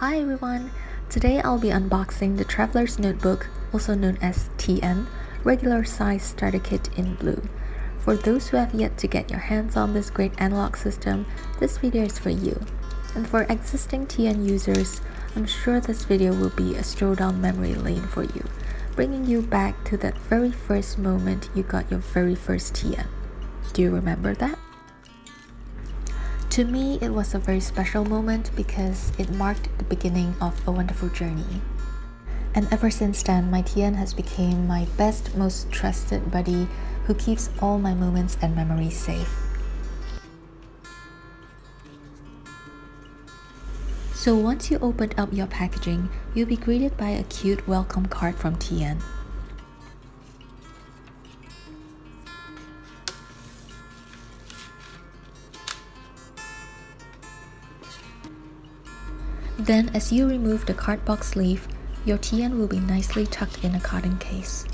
Hi everyone! Today I'll be unboxing the Traveler's Notebook, also known as TN, regular size starter kit in blue. For those who have yet to get your hands on this great analog system, this video is for you. And for existing TN users, I'm sure this video will be a stroll down memory lane for you, bringing you back to that very first moment you got your very first TN. Do you remember that? To me, it was a very special moment because it marked the beginning of a wonderful journey. And ever since then, my TN has become my best, most trusted buddy who keeps all my moments and memories safe. So once you opened up your packaging, you'll be greeted by a cute welcome card from TN. Then, as you remove the cardboard sleeve, your TN will be nicely tucked in a cotton case.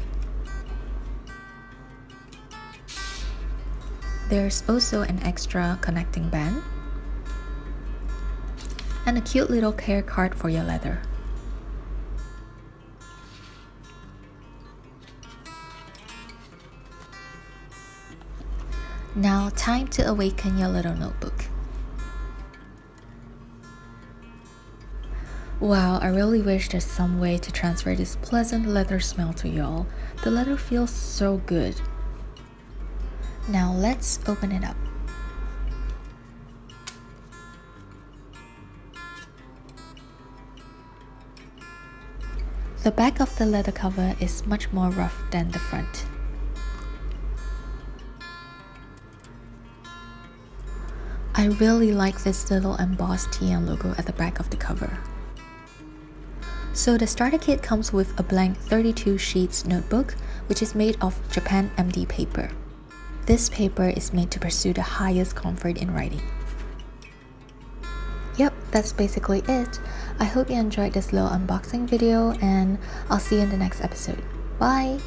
There's also an extra connecting band and a cute little care card for your leather. Now, time to awaken your little notebook. Wow, I really wish there's some way to transfer this pleasant leather smell to y'all. The leather feels so good. Now let's open it up. The back of the leather cover is much more rough than the front. I really like this little embossed TN logo at the back of the cover. So the starter kit comes with a blank 32 sheets notebook, which is made of Japan MD paper. This paper is made to pursue the highest comfort in writing. Yep, that's basically it. I hope you enjoyed this little unboxing video and I'll see you in the next episode. Bye!